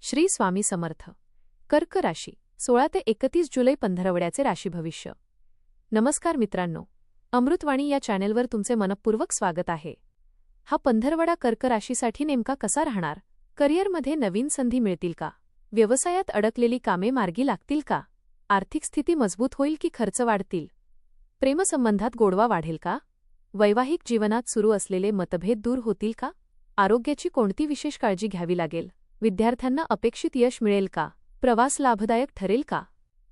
श्री स्वामी समर्थ. कर्क राशी 16 ते 31 जुलै पंधरवड्याचे राशी भविष्य. नमस्कार मित्रांनो, अमृतवाणी या चॅनेलवर तुमचे मनपूर्वक स्वागत आहे. हा पंधरवडा कर्क राशीसाठी नेमका कसा राहणार? करिअरमध्ये नवीन संधी मिळतील का? व्यवसायात अडकलेली कामे मार्गी लागतील का? आर्थिक स्थिती मजबूत होईल की खर्च वाढतील? प्रेमसंबंधात गोडवा वाढेल का? वैवाहिक जीवनात सुरू असलेले मतभेद दूर होतील का? आरोग्याची कोणती विशेष काळजी घ्यावी लागेल? विद्यार्थ्यांना अपेक्षित यश मिळेल का? प्रवास लाभदायक ठरेल का?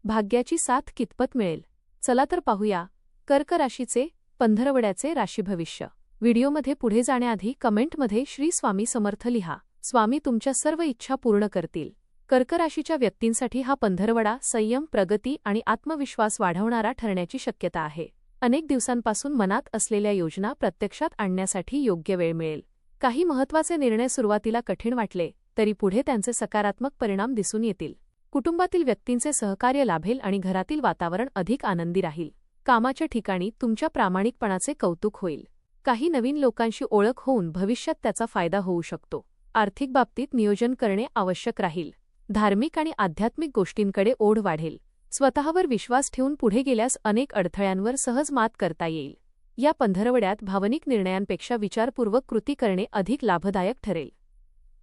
भाग्याची साथ कितपत मिळेल? चला तर पाहूया कर्क राशीचे पंधरवड्याचे राशी भविष्य. व्हिडिओमध्ये पुढे जाण्याआधी कमेंटमध्ये श्री स्वामी समर्थ लिहा. स्वामी तुमच्या सर्व इच्छा पूर्ण करतील. कर्क राशीच्या व्यक्तींसाठी हा पंधरवडा संयम, प्रगती आणि आत्मविश्वास वाढवणारा ठरण्याची शक्यता आहे. अनेक दिवसांपासून मनात असलेल्या योजना प्रत्यक्षात आणण्यासाठी योग्य वेळ मिळेल. काही महत्त्वाचे निर्णय सुरुवातीला कठीण वाटले तरी पुढे त्यांचे सकारात्मक परिणाम दिसून येतील. कुटुंबातील व्यक्तींचे सहकार्य लाभेल आणि घरातील वातावरण अधिक आनंदी राहील. कामाच्या ठिकाणी तुमच्या प्रामाणिकपणाचे कौतुक होईल. काही नवीन लोकांशी ओळख होऊन भविष्यात त्याचा फायदा होऊ शकतो. आर्थिक बाबतीत नियोजन करणे आवश्यक राहील. धार्मिक आणि आध्यात्मिक गोष्टींकडे ओढ वाढेल. स्वतःवर विश्वास ठेवून पुढे गेल्यास अनेक अडथळ्यांवर सहज मात करता येईल. या पंधरवड्यात भावनिक निर्णयांपेक्षा विचारपूर्वक कृती करणे अधिक लाभदायक ठरेल.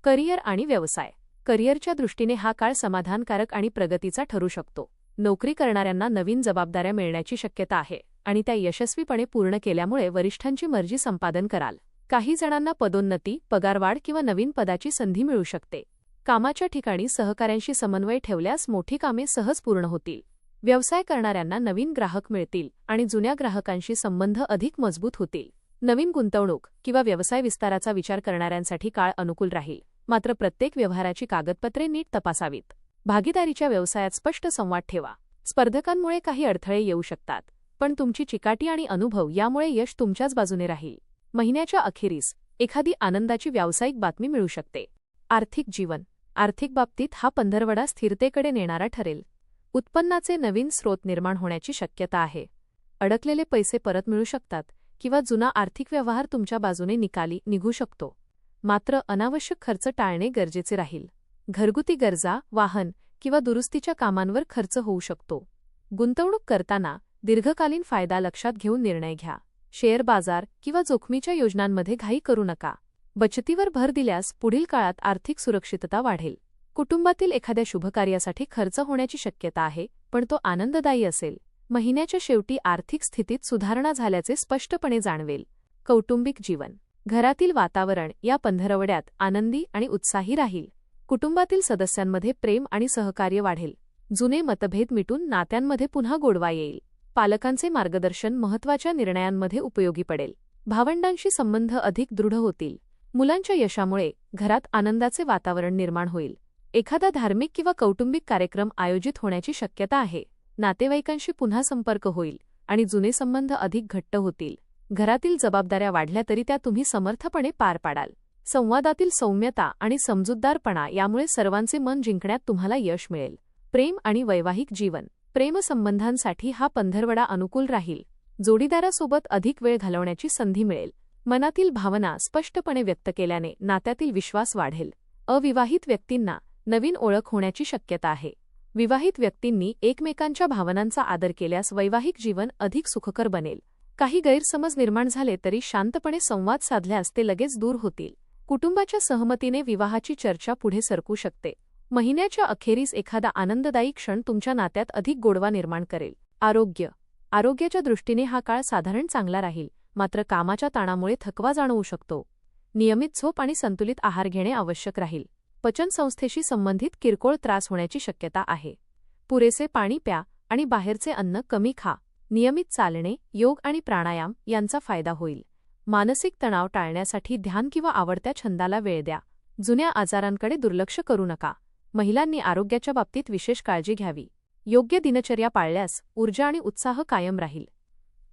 करिअर आणि व्यवसाय. करिअरच्या दृष्टीने हा काळ समाधानकारक आणि प्रगतीचा ठरू शकतो. नोकरी करणाऱ्यांना नवीन जबाबदाऱ्या मिळण्याची शक्यता आहे आणि त्या यशस्वीपणे पूर्ण केल्यामुळे वरिष्ठांची मर्जी संपादन कराल. काही जणांना पदोन्नती, पगारवाढ किंवा नवीन पदाची संधी मिळू शकते. कामाच्या ठिकाणी सहकाऱ्यांशी समन्वय ठेवल्यास मोठी कामे सहज पूर्ण होतील. व्यवसाय करणाऱ्यांना नवीन ग्राहक मिळतील आणि जुन्या ग्राहकांशी संबंध अधिक मजबूत होतील. नवीन गुंतवणूक किंवा व्यवसाय विस्ताराचा विचार करणाऱ्यांसाठी काळ अनुकूल राहील. मात्र प्रत्येक व्यवहाराची कागदपत्रे नीट तपासावीत. भागीदारीच्या व्यवसायात स्पष्ट संवाद ठेवा. स्पर्धकांमुळे काही अडथळे येऊ शकतात, पण तुमची चिकाटी आणि अनुभव यामुळे यश तुमच्याच बाजूने राहील. महिन्याच्या अखेरीस एखादी आनंदाची व्यावसायिक बातमी मिळू शकते. आर्थिक जीवन. आर्थिक बाबतीत हा पंधरवडा स्थिरतेकडे नेणारा ठरेल. उत्पन्नाचे नवीन स्रोत निर्माण होण्याची शक्यता आहे. अडकलेले पैसे परत मिळू शकतात किंवा जुना आर्थिक व्यवहार तुमच्या बाजूने निकाली निघू शकतो. मात्र अनावश्यक खर्च टाळणे गरजेचे राहील. घरगुती गरजा, वाहन किंवा दुरुस्तीच्या कामांवर खर्च होऊ शकतो. गुंतवणूक करताना दीर्घकालीन फायदा लक्षात घेऊन निर्णय घ्या. शेअर बाजार किंवा जोखमीच्या योजनांमध्ये घाई करू नका. बचतीवर भर दिल्यास पुढील काळात आर्थिक सुरक्षितता वाढेल. कुटुंबातील एखाद्या शुभकार्यासाठी खर्च होण्याची शक्यता आहे, पण तो आनंददायी असेल. महिन्याच्या शेवटी आर्थिक स्थितीत सुधारणा झाल्याचे स्पष्टपणे जाणवेल. कौटुंबिक जीवन. घरातील वातावरण या पंधरवड्यात आनंदी आणि उत्साही राहील. कुटुंबातील सदस्यांमध्ये प्रेम आणि सहकार्य वाढेल. जुने मतभेद मिटून नात्यांमध्ये पुन्हा गोडवा येईल. पालकांचे मार्गदर्शन महत्त्वाच्या निर्णयांमध्ये उपयोगी पडेल. भावंडांशी संबंध अधिक दृढ होतील. मुलांच्या यशामुळे घरात आनंदाचे वातावरण निर्माण होईल. एखादा धार्मिक किंवा कौटुंबिक कार्यक्रम आयोजित होण्याची शक्यता आहे. नातेवाईकांशी पुन्हा संपर्क होईल आणि जुने संबंध अधिक घट्ट होतील. घरातील जबाबदाऱ्या वाढल्या तरी त्या तुम्ही समर्थपणे पार पाडाल. संवादातील सौम्यता आणि समजूतदारपणा यामुळे सर्वांचे मन जिंकण्यात तुम्हाला यश मिळेल. प्रेम आणि वैवाहिक जीवन. प्रेमसंबंधांसाठी हा पंधरवडा अनुकूल राहील. जोडीदारासोबत अधिक वेळ घालवण्याची संधी मिळेल. मनातील भावना स्पष्टपणे व्यक्त केल्याने नात्यातील विश्वास वाढेल. अविवाहित व्यक्तींना नवीन ओळख होण्याची शक्यता आहे. विवाहित व्यक्तींनी एकमेकांच्या भावनांचा आदर केल्यास वैवाहिक जीवन अधिक सुखकर बनेल. काही गैरसमज निर्माण झाले तरी शांतपणे संवाद साधल्यास ते लगेच दूर होतील. कुटुंबाच्या सहमतीने विवाहाची चर्चा पुढे सरकू शकते. महिन्याच्या अखेरीस एखादा आनंददायी क्षण तुमच्या नात्यात अधिक गोडवा निर्माण करेल. आरोग्य. आरोग्याच्या दृष्टीने हा काळ साधारण चांगला राहील, मात्र कामाच्या ताणामुळे थकवा जाणवू शकतो. नियमित झोप आणि संतुलित आहार घेणे आवश्यक राहील. पचनसंस्थेशी संबंधित किरकोळ त्रास होण्याची शक्यता आहे. पुरेसे पाणी प्या आणि बाहेरचे अन्न कमी खा. नियमित चालणे, योग आणि प्राणायाम यांचा फायदा होईल. मानसिक तणाव टाळण्यासाठी ध्यान किंवा आवडत्या छंदाला वेळ द्या. जुन्या आजारांकडे दुर्लक्ष करू नका. महिलांनी आरोग्याच्या बाबतीत विशेष काळजी घ्यावी. योग्य दिनचर्या पाळल्यास ऊर्जा आणि उत्साह कायम राहील.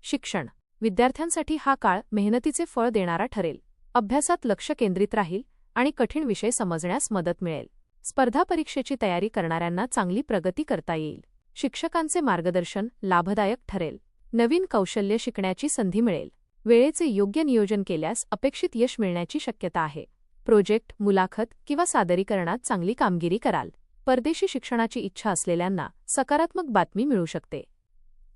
शिक्षण. विद्यार्थ्यांसाठी हा काळ मेहनतीचे फळ देणारा ठरेल. अभ्यासात लक्ष केंद्रित राहील आणि कठीण विषय समजण्यास मदत मिळेल. स्पर्धा परीक्षेची तयारी करणाऱ्यांना चांगली प्रगती करता येईल. शिक्षकांचे मार्गदर्शन लाभदायक ठरेल. नवीन कौशल्य शिकण्याची संधी मिळेल. वेळेचे योग्य नियोजन केल्यास अपेक्षित यश मिळण्याची शक्यता आहे. प्रोजेक्ट, मुलाखत किंवा सादरीकरणात चांगली कामगिरी कराल. परदेशी शिक्षणाची इच्छा असलेल्यांना सकारात्मक बातमी मिळू शकते.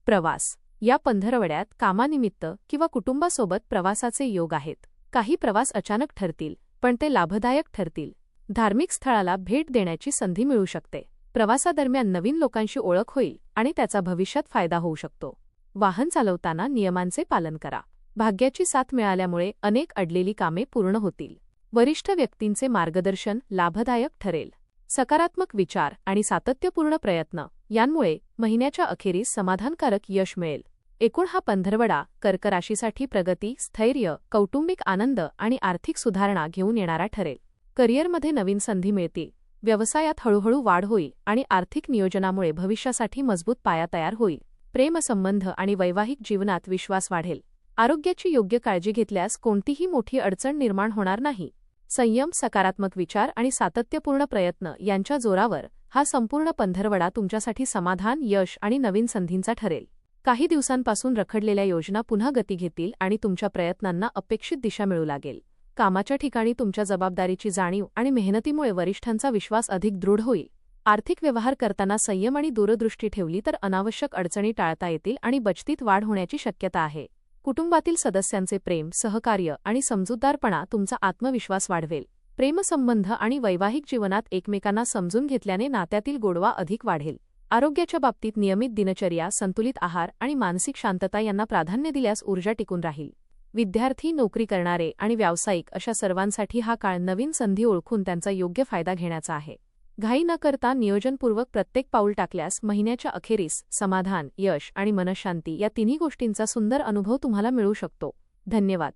प्रवास. या पंधरवड्यात कामानिमित्त किंवा कुटुंबासोबत प्रवासाचे योग आहेत. काही प्रवास अचानक ठरतील, पण ते लाभदायक ठरतील. धार्मिक स्थळाला भेट देण्याची संधी मिळू शकते. प्रवासादरम्यान नवीन लोकांशी ओळख होईल आणि त्याचा भविष्यात फायदा होऊ शकतो. वाहन चालवताना नियमांचे पालन करा. भाग्याची साथ मिळाल्यामुळे अनेक अडलेली कामे पूर्ण होतील. वरिष्ठ व्यक्तींचे मार्गदर्शन लाभदायक ठरेल. सकारात्मक विचार आणि सातत्यपूर्ण प्रयत्न यांमुळे महिन्याच्या अखेरीस समाधानकारक यश मिळेल. एकूण हा पंधरवडा कर्क राशीसाठी प्रगती, स्थैर्य, कौटुंबिक आनंद आणि आर्थिक सुधारणा घेऊन येणारा ठरेल. करिअरमध्ये नवीन संधी मिळतील. व्यवसायात हळूहळू वाढ होईल आणि आर्थिक नियोजनामुळे भविष्यासाठी मजबूत पाया तयार होईल. प्रेमसंबंध आणि वैवाहिक जीवनात विश्वास वाढेल. आरोग्याची योग्य काळजी घेतल्यास कोणतीही मोठी अडचण निर्माण होणार नाही. संयम, सकारात्मक विचार आणि सातत्यपूर्ण प्रयत्न यांच्या जोरावर हा संपूर्ण पंधरवडा तुमच्यासाठी समाधान, यश आणि नवीन संधींचा ठरेल. काही दिवसांपासून रखडलेल्या योजना पुन्हा गती घेतील आणि तुमच्या प्रयत्नांना अपेक्षित दिशा मिळू लागेल. कामाच्या ठिकाणी तुमच्या जबाबदारीची जाणीव आणि मेहनतीमुळे वरिष्ठांचा विश्वास अधिक दृढ होईल. आर्थिक व्यवहार करताना संयम आणि दूरदृष्टी ठेवली तर अनावश्यक अडचणी टाळता येतील आणि बचतीत वाढ होण्याची शक्यता आहे. कुटुंबातील सदस्यांचे प्रेम, सहकार्य आणि समजूतदारपणा तुमचा आत्मविश्वास वाढवेल. प्रेमसंबंध आणि वैवाहिक जीवनात एकमेकांना समजून घेतल्याने नात्यातील गोडवा अधिक वाढेल. आरोग्याच्या बाबतीत नियमित दिनचर्या, संतुलित आहार आणि मानसिक शांतता यांना प्राधान्य दिल्यास ऊर्जा टिकून राहील. विद्यार्थी, नोकरी करणारे आणि व्यावसायिक अशा सर्वांसाठी हा काळ नवीन संधी ओळखून त्यांचा योग्य फायदा घेण्याचा आहे. घाई न करता नियोजनपूर्वक प्रत्येक पाऊल टाकल्यास महिन्याच्या अखेरीस समाधान, यश आणि मनःशांती या तिन्ही गोष्टींचा सुंदर अनुभव तुम्हाला मिळू शकतो. धन्यवाद.